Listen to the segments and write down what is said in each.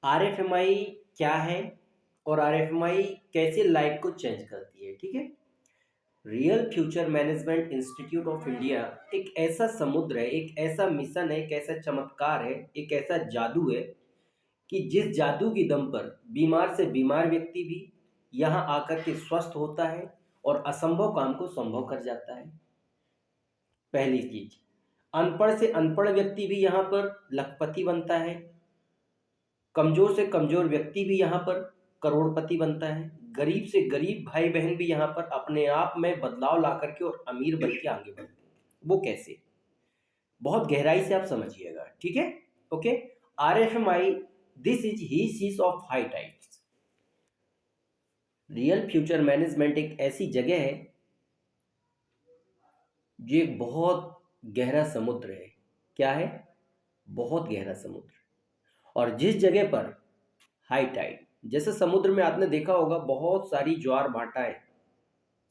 आरएफएमआई क्या है और आरएफएमआई कैसे लाइफ को चेंज करती है। ठीक है। Real future management institute of India एक ऐसा समुद्र है, एक ऐसा मिशन है, एक ऐसा चमत्कार है, एक ऐसा जादू है कि जिस जादू की दम पर बीमार से बीमार व्यक्ति भी यहाँ आकर के स्वस्थ होता है और असंभव काम को संभव कर जाता है। पहली चीज, अनपढ़ से अनपढ़ व्यक्ति भी यहाँ पर लखपति बनता है, कमजोर से कमजोर व्यक्ति भी यहाँ पर करोड़पति बनता है, गरीब से गरीब भाई बहन भी यहाँ पर अपने आप में बदलाव ला करके और अमीर बन के आगे बढ़ते हैं। वो कैसे? बहुत गहराई से आप समझिएगा। ठीक है। Okay. RFMI, this is he sees of high tides. Real future management एक ऐसी जगह है जो एक बहुत गहरा समुद्र है। क्या है? बहुत गहरा समुद्र। और जिस जगह पर हाई टाइड, जैसे समुद्र में आपने देखा होगा बहुत सारी ज्वार भाटाएं,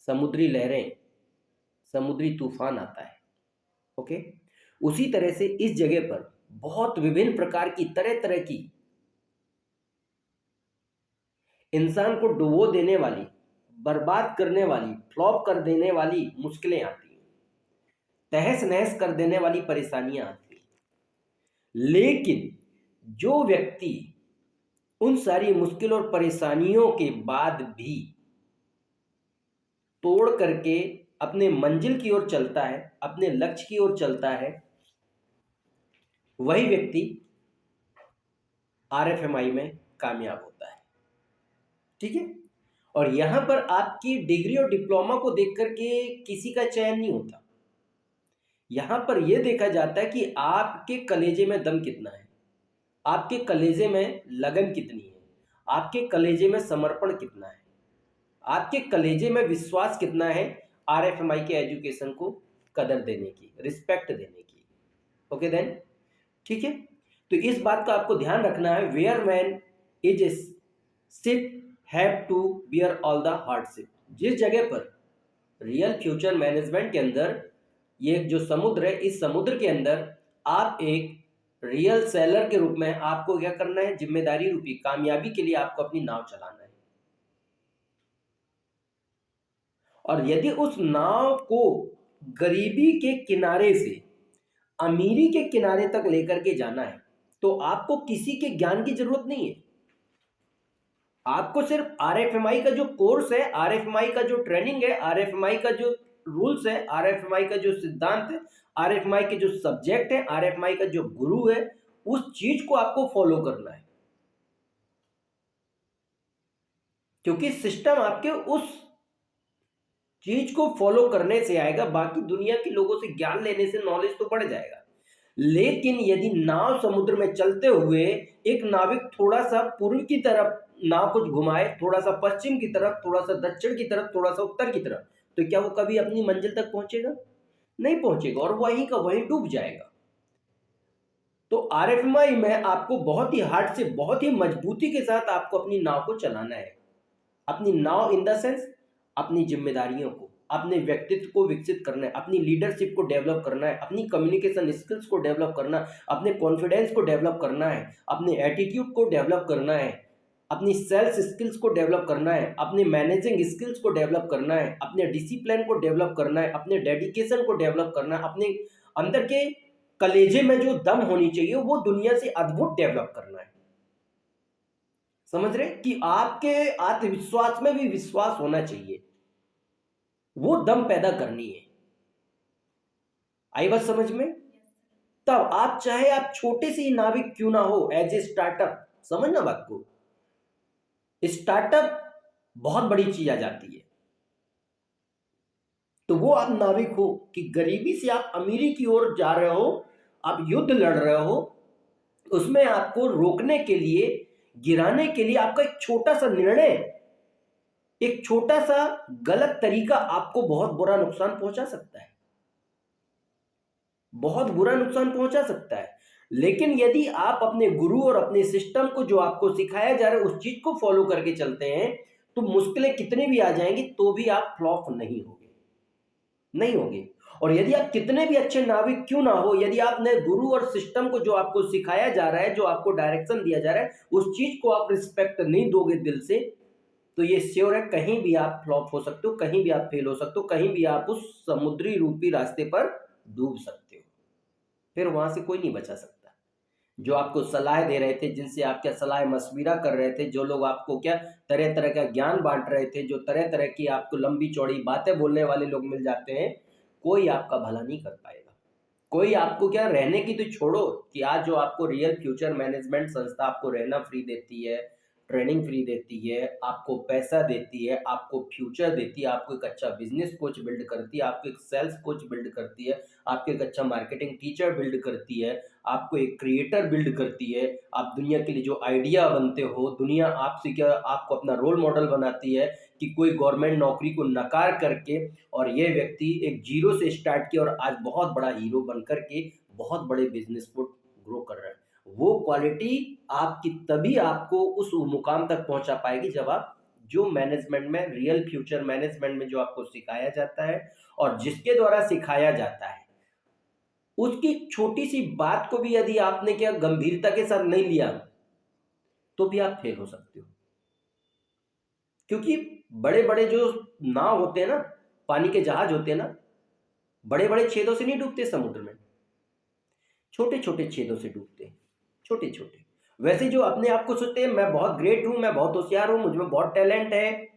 समुद्री लहरें, समुद्री तूफान आता है। ओके। उसी तरह से इस जगह पर बहुत विभिन्न प्रकार की तरह तरह की इंसान को डुबो देने वाली, बर्बाद करने वाली, फ्लॉप कर देने वाली मुश्किलें आती हैं, तहस नहस कर देने वाली परेशानियां आती हैं। लेकिन जो व्यक्ति उन सारी मुश्किल और परेशानियों के बाद भी तोड़ करके अपने मंजिल की ओर चलता है, अपने लक्ष्य की ओर चलता है, वही व्यक्ति आरएफएमआई में कामयाब होता है। ठीक है। और यहां पर आपकी डिग्री और डिप्लोमा को देख करके किसी का चयन नहीं होता। यहां पर यह देखा जाता है कि आपके कलेजे में दम कितना है, आपके कलेजे में लगन कितनी है, आपके कलेजे में समर्पण कितना है, आपके कलेजे में विश्वास कितना है आरएफएमआई के एजुकेशन को कदर देने की, रिस्पेक्ट देने की। Okay then. ठीक है। तो इस बात का आपको ध्यान रखना है, where man is sit have to bear all the hardship. जिस जगह पर रियल फ्यूचर मैनेजमेंट के अंदर ये जो समुद्र है, इस समुद्र के अंदर आप एक रियल सेलर के रूप में आपको क्या करना है, जिम्मेदारी रूपी कामयाबी के लिए आपको अपनी नाव चलाना है। और यदि उस नाव को गरीबी के किनारे से अमीरी के किनारे तक लेकर के जाना है तो आपको किसी के ज्ञान की जरूरत नहीं है। आपको सिर्फ आरएफएमआई का जो कोर्स है, आरएफएमआई का जो ट्रेनिंग है, आरएफएमआई का जो रूल्स है, आरएफएमआई का जो सिद्धांत है, आरएफएमआई के जो सब्जेक्ट है, आरएफएमआई का जो गुरु है, उस चीज को आपको फॉलो करना है। क्योंकि सिस्टम आपके उस चीज को फॉलो करने से आएगा, बाकी दुनिया के लोगों से ज्ञान लेने से नॉलेज तो बढ़ जाएगा। लेकिन यदि नाव समुद्र में चलते हुए एक नाविक थोड़ा सा पूर्व की तरफ नाव को घुमाए, थोड़ा सा पश्चिम की तरफ, थोड़ा सा दक्षिण की तरफ, थोड़ा सा उत्तर की तरफ, तो क्या वो कभी अपनी मंजिल तक पहुंचेगा? नहीं पहुंचेगा और वहीं का वहीं डूब जाएगा। तो आरएफएमआई में आपको बहुत ही हार्ड से, बहुत ही मजबूती के साथ आपको अपनी नाव को चलाना है। अपनी नाव इन द सेंस अपनी जिम्मेदारियों को, अपने व्यक्तित्व को विकसित करना है, अपनी लीडरशिप को डेवलप करना है, अपनी कम्युनिकेशन स्किल्स को डेवलप करना है, अपने कॉन्फिडेंस को डेवलप करना है, अपने एटीट्यूड को डेवलप करना है, अपनी सेल्स स्किल्स को डेवलप करना है, अपने मैनेजिंग स्किल्स को डेवलप करना है, अपने डिसिप्लिन को डेवलप करना है, अपने डेडिकेशन को डेवलप करना है, अपने अंदर के कलेजे में जो दम होनी चाहिए वो दुनिया से अद्भुत डेवलप करना है। समझ रहे कि आपके आत्मविश्वास में भी विश्वास होना चाहिए, वो दम पैदा करनी है। आई बात समझ में? तब आप चाहे आप छोटे से ही नाविक क्यों ना हो, एज ए स्टार्टअप, समझना बात को, स्टार्टअप बहुत बड़ी चीज आ जाती है। तो वो आप नाविक हो कि गरीबी से आप अमीरी की ओर जा रहे हो, आप युद्ध लड़ रहे हो, उसमें आपको रोकने के लिए, गिराने के लिए आपका एक छोटा सा निर्णय, एक छोटा सा गलत तरीका आपको बहुत बुरा नुकसान पहुंचा सकता है, बहुत बुरा नुकसान पहुंचा सकता है। लेकिन यदि आप अपने गुरु और अपने सिस्टम को, जो आपको सिखाया जा रहा है, उस चीज को फॉलो करके चलते हैं तो मुश्किलें कितनी भी आ जाएंगी तो भी आप फ्लॉप नहीं होगे, नहीं होगे। और यदि आप कितने भी अच्छे नाविक क्यों ना हो, यदि आपने गुरु और सिस्टम को जो आपको सिखाया जा रहा है, जो आपको डायरेक्शन दिया जा रहा है, उस चीज को आप रिस्पेक्ट नहीं दोगे दिल से, तो ये श्योर है कहीं भी आप फ्लॉप हो सकते हो, कहीं भी आप फेल हो सकते हो, कहीं भी आप उस समुद्री रूपी रास्ते पर डूब सकते हो। फिर वहां से कोई नहीं बचा सकता। जो आपको सलाह दे रहे थे, जिनसे आप क्या सलाह मशविरा कर रहे थे, जो लोग आपको क्या तरह तरह का ज्ञान बांट रहे थे, जो तरह तरह की आपको लंबी चौड़ी बातें बोलने वाले लोग मिल जाते हैं, कोई आपका भला नहीं कर पाएगा। कोई आपको क्या रहने की तो छोड़ो, कि आज जो आपको रियल फ्यूचर मैनेजमेंट संस्था आपको रहना फ्री देती है, ट्रेनिंग फ्री देती है, आपको पैसा देती है, आपको फ्यूचर देती है, आपको एक अच्छा बिजनेस कोच बिल्ड करती है, आपको एक सेल्स कोच बिल्ड करती है, आपको एक अच्छा मार्केटिंग टीचर बिल्ड करती है, आपको एक क्रिएटर बिल्ड करती है, आप दुनिया के लिए जो आइडिया बनते हो, दुनिया आपसे क्या आपको अपना रोल मॉडल बनाती है, कि कोई गवर्नमेंट नौकरी को नकार करके और ये व्यक्ति एक जीरो से स्टार्ट किया और आज बहुत बड़ा हीरो बन करके बहुत बड़े बिजनेस को ग्रो कर रहा है। वो क्वालिटी आपकी तभी आपको उस मुकाम तक पहुंचा पाएगी, जब आप जो मैनेजमेंट में, रियल फ्यूचर मैनेजमेंट में जो आपको सिखाया जाता है और जिसके द्वारा सिखाया जाता है, उसकी छोटी सी बात को भी यदि आपने क्या गंभीरता के साथ नहीं लिया, तो भी आप फेल हो सकते हो। क्योंकि बड़े बड़े जो नाव होते हैं ना, पानी के जहाज होते हैं ना, बड़े बड़े छेदों से नहीं डूबते समुद्र में, छोटे छोटे छेदों से डूबते हैं, छोटे छोटे। वैसे जो अपने आप को सोचते हैं मैं बहुत ग्रेट हूं, मैं बहुत होशियार हूं, मुझ में बहुत टैलेंट है,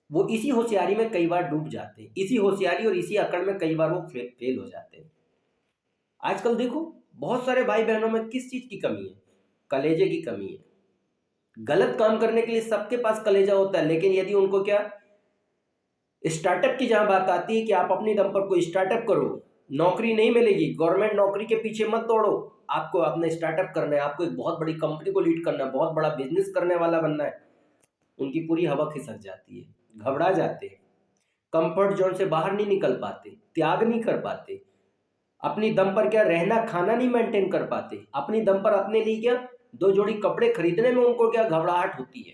वो इसी होशियारी में कई बार डूब जाते हैं, इसी होशियारी और इसी अकड़ में कई बार वो फेल हो जाते हैं। आजकल देखो बहुत सारे भाई बहनों में किस चीज की कमी है? कलेजे की कमी है। गलत काम करने के लिए सबके पास कलेजा होता है, लेकिन यदि उनको क्या स्टार्टअप की जहां बात आती है कि आप अपने दम पर कोई स्टार्टअप करो, नौकरी नहीं मिलेगी, गवर्नमेंट नौकरी के पीछे मत दौड़ो, आपको अपने स्टार्टअप करना है, आपको एक बहुत बड़ी कंपनी को लीड करना है, बहुत बड़ा बिजनेस करने वाला बनना है, उनकी पूरी हवा खिसक जाती है, घबरा जाते हैं, कंफर्ट जोन से बाहर नहीं निकल पाते, त्याग नहीं कर पाते, अपनी दम पर क्या रहना खाना नहीं मेंटेन कर पाते, अपनी दम पर अपने लिए क्या दो जोड़ी कपड़े खरीदने में उनको क्या घबराहट होती है।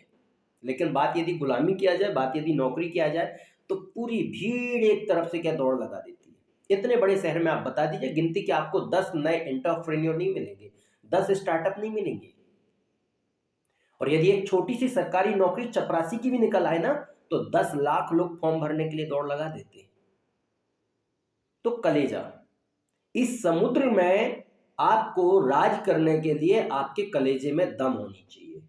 लेकिन बात यदि गुलामी किया जाए, बात यदि नौकरी किया जाए, तो पूरी भीड़ एक तरफ से क्या दौड़ लगा देती है। इतने बड़े शहर में आप बता दीजिए गिनती कि आपको 10 नए एंटरप्रेन्योर नहीं मिलेंगे, 10 स्टार्टअप नहीं मिलेंगे। और यदि एक छोटी सी सरकारी नौकरी चपरासी की भी निकल आए ना, तो 10 लाख लोग फॉर्म भरने के लिए दौड़ लगा देते हैं। तो कलेजा, इस समुद्र में आपको राज करने के लिए आपके कलेजे में दम होनी चाहिए।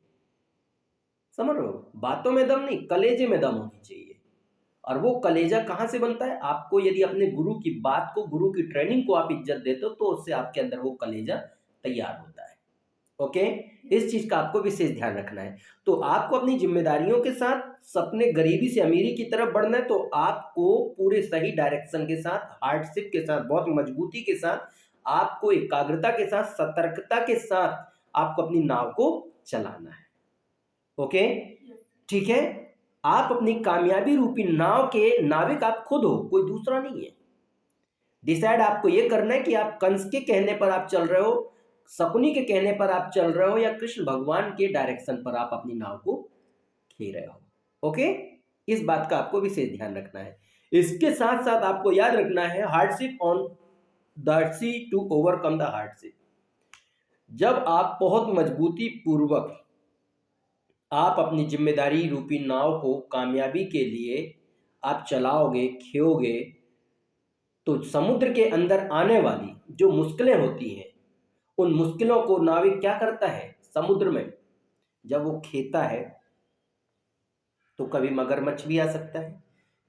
समझ रहे हो? बातों में दम नहीं, कलेजे में दम होनी चाहिए। और वो कलेजा कहां से बनता है? आपको यदि अपने गुरु की बात को, गुरु की ट्रेनिंग को आप इज्जत देते हो, तो उससे आपके अंदर वो कलेजा तैयार होता है। ओके, इस चीज का आपको विशेष ध्यान रखना है। तो आपको अपनी जिम्मेदारियों के साथ सपने गरीबी से अमीरी की तरफ बढ़ना है, तो आपको पूरे सही डायरेक्शन के साथ, हार्डशिप के साथ, बहुत मजबूती के साथ, आपको एकाग्रता के साथ, सतर्कता के साथ आपको अपनी नाव को चलाना है। ओके, ठीक है। आप अपनी कामयाबी रूपी नाव के नाविक आप खुद हो, कोई दूसरा नहीं है। डिसाइड आपको यह करना है कि आप कंस के कहने पर आप चल रहे हो, शकुनी के कहने पर आप चल रहे हो, या कृष्ण भगवान के डायरेक्शन पर आप अपनी नाव को खेल रहे हो। ओके, इस बात का आपको विशेष ध्यान रखना है। इसके साथ साथ आपको याद रखना है, hardship on the sea to overcome the hardship. जब आप बहुत मजबूती पूर्वक आप अपनी जिम्मेदारी रूपी नाव को कामयाबी के लिए आप चलाओगे, खेओगे, तो समुद्र के अंदर आने वाली जो मुश्किलें होती हैं, उन मुश्किलों को नाविक क्या करता है समुद्र में, जब वो खेता है, तो कभी मगरमच्छ भी आ सकता है,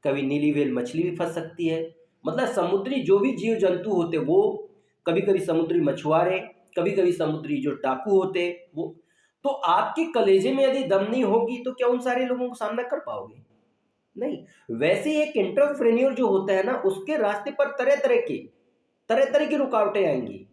कभी नीली व्हेल मछली भी फंस सकती है। मतलब समुद्री जो भी जीव जंतु होते, वो कभी कभी समुद्री मछुआरे, कभी कभी समुद्री जो डाकू होते वो। तो आपके कलेजे में यदि दम नहीं होगी, तो क्या उन सारे लोगों को सामना कर पाओगे? नहीं। वैसे एक एंटरप्रेन्योर जो होता है ना, उसके रास्ते पर तरह तरह की रुकावटें आएंगी।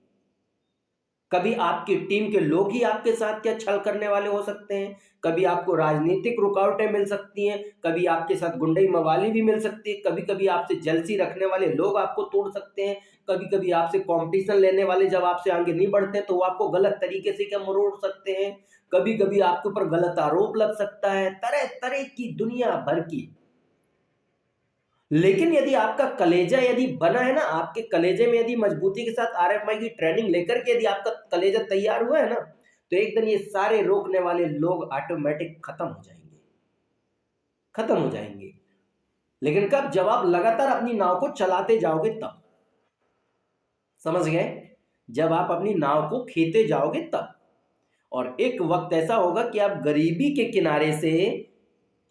कभी आपकी टीम के लोग ही आपके साथ क्या छल करने वाले हो सकते हैं, कभी आपको राजनीतिक रुकावटें मिल सकती हैं, कभी आपके साथ गुंडई मवाली भी मिल सकती है, कभी कभी आपसे जेलसी रखने वाले लोग आपको तोड़ सकते हैं, कभी कभी आपसे कंपटीशन लेने वाले जब आपसे आगे नहीं बढ़ते हैं, तो वो आपको गलत तरीके से क्या मरोड़ सकते हैं, कभी कभी आपके ऊपर गलत आरोप लग सकता है, तरह तरह की दुनिया भर की। लेकिन यदि आपका कलेजा यदि बना है ना, आपके कलेजे में यदि मजबूती के साथ आरएफआई की ट्रेनिंग लेकर के यदि आपका कलेजा तैयार हुआ है ना, तो एक दिन ये सारे रोकने वाले लोग ऑटोमेटिक खत्म हो जाएंगे, खत्म हो जाएंगे। लेकिन कब? जब आप लगातार अपनी नाव को चलाते जाओगे तब। समझ गए? जब आप अपनी नाव को खींचते जाओगे तब। और एक वक्त ऐसा होगा कि आप गरीबी के किनारे से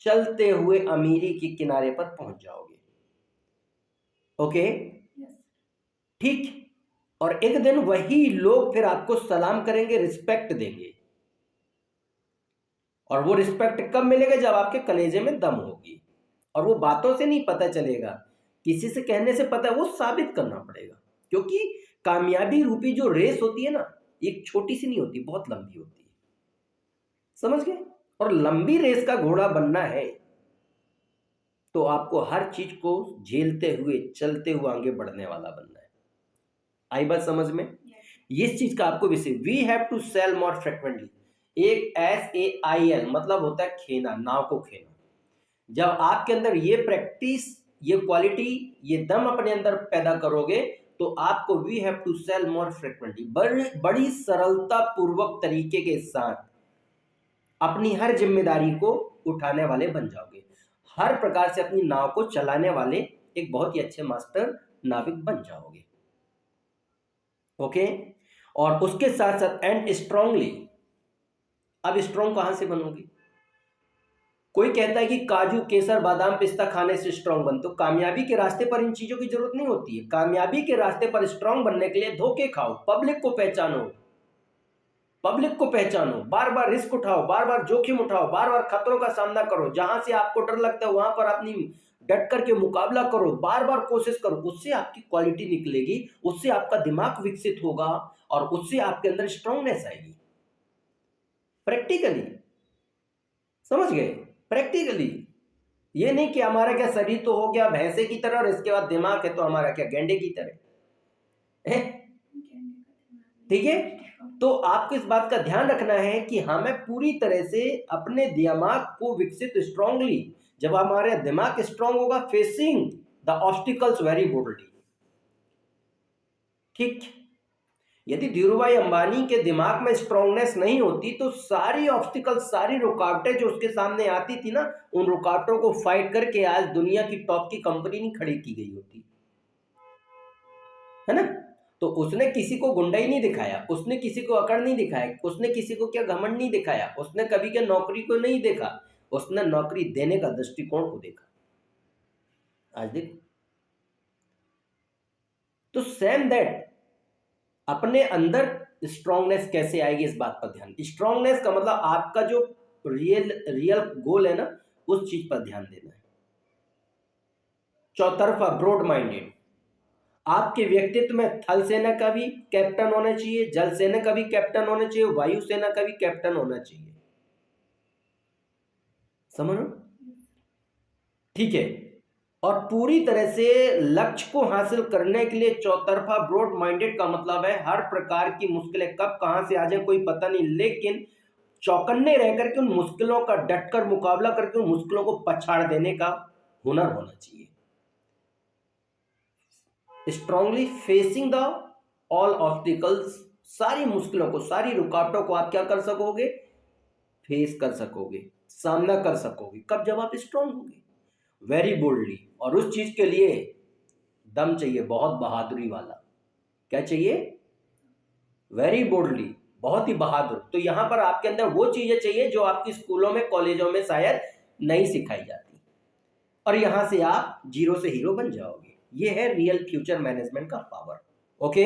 चलते हुए अमीरी के किनारे पर पहुंच जाओगे। ओके, ठीक। और एक दिन वही लोग फिर आपको सलाम करेंगे, रिस्पेक्ट देंगे। और वो रिस्पेक्ट कब मिलेगा? जब आपके कलेजे में दम होगी। और वो बातों से नहीं पता चलेगा, किसी से कहने से पता, वो साबित करना पड़ेगा। क्योंकि कामयाबी रूपी जो रेस होती है ना, एक छोटी सी नहीं होती, बहुत लंबी होती है। समझ गए? और लंबी रेस का घोड़ा बनना है तो आपको हर चीज को झेलते हुए, चलते हुए आगे बढ़ने वाला बनना है। आई बात समझ में? इस चीज का आपको विषय, we have to sail more frequently. एक SAIL मतलब होता है खेना, नाव को खेना। जब आपके अंदर ये प्रैक्टिस, ये क्वालिटी, ये दम अपने अंदर पैदा करोगे तो आपको we have to sail more frequently, बड़ी सरलता पूर्वक तरीके के साथ अपनी हर जिम्मेदारी को उठाने वाले बन जाओगे। हर प्रकार से अपनी नाव को चलाने वाले एक बहुत ही अच्छे मास्टर नाविक बन जाओगे। ओके, और उसके साथ साथ एंड स्ट्रांगली। अब स्ट्रांग कहां से बनोगे? कोई कहता है कि काजू, केसर, बादाम, पिस्ता खाने से स्ट्रांग बनते। तो कामयाबी के रास्ते पर इन चीजों की जरूरत नहीं होती है। कामयाबी के रास्ते पर स्ट्रांग बनने के लिए धोखे खाओ, पब्लिक को पहचानो, पब्लिक को पहचानो, बार बार रिस्क उठाओ, बार बार जोखिम उठाओ, बार बार खतरों का सामना करो। जहां से आपको डर लगता है वहां पर अपनी डट करके मुकाबला करो, बार बार कोशिश करो। उससे आपकी क्वालिटी निकलेगी, उससे आपका दिमाग विकसित होगा और उससे आपके अंदर स्ट्रांगनेस आएगी। प्रैक्टिकली, समझ गए? प्रैक्टिकली। ये नहीं कि हमारा क्या शरीर तो हो गया भैंसे की तरह और इसके बाद दिमाग है तो हमारा क्या गेंडे की तरह है। ठीक है? तो आपको इस बात का ध्यान रखना है कि हमें पूरी तरह से अपने दिमाग को विकसित, स्ट्रांगली, जब हमारे दिमाग स्ट्रांग होगा, facing the obstacles very boldly. ठीक। यदि धीरूभाई अंबानी के दिमाग में स्ट्रांगनेस नहीं होती तो सारी ऑब्स्टिकल्स, सारी रुकावटें जो उसके सामने आती थी ना, उन रुकावटों को फाइट करके आज दुनिया की टॉप की कंपनी नहीं खड़ी की गई होती है ना। तो उसने किसी को गुंडाई नहीं दिखाया, उसने किसी को अकड़ नहीं दिखाया, उसने किसी को क्या घमंड नहीं दिखाया, उसने कभी क्या नौकरी को नहीं देखा, उसने नौकरी देने का दृष्टिकोण को देखा। आज देखो, तो सेम दैट अपने अंदर स्ट्रांगनेस कैसे आएगी, इस बात पर ध्यान। स्ट्रांगनेस का मतलब आपका जो रियल गोल है ना, उस चीज पर ध्यान देना है। चौतरफा, ब्रॉड माइंडेड। आपके व्यक्तित्व में थल सेना का भी कैप्टन होना चाहिए, जल सेना का भी कैप्टन होना चाहिए, वायु सेना का भी कैप्टन होना चाहिए। समझ लो? ठीक है। और पूरी तरह से लक्ष्य को हासिल करने के लिए चौतरफा, ब्रॉड माइंडेड का मतलब है हर प्रकार की मुश्किलें कब कहां से आ जाए कोई पता नहीं, लेकिन चौकन्ने रह करके उन मुश्किलों का डटकर मुकाबला करके उन मुश्किलों को पछाड़ देने का हुनर होना चाहिए। Strongly facing the all obstacles, सारी मुश्किलों को, सारी रुकावटों को आप क्या कर सकोगे? फेस कर सकोगे, सामना कर सकोगे। कब? जब आप स्ट्रांग होगे, वेरी बोल्डली। और उस चीज के लिए दम चाहिए, बहुत बहादुरी वाला। क्या चाहिए? वेरी बोल्डली, बहुत ही बहादुर। तो यहां पर आपके अंदर वो चीजें चाहिए जो आपकी स्कूलों में, कॉलेजों में शायद नहीं सिखाई जाती, और यहां से आप जीरो से हीरो बन जाओगे। ये है रियल फ्यूचर मैनेजमेंट का पावर। ओके।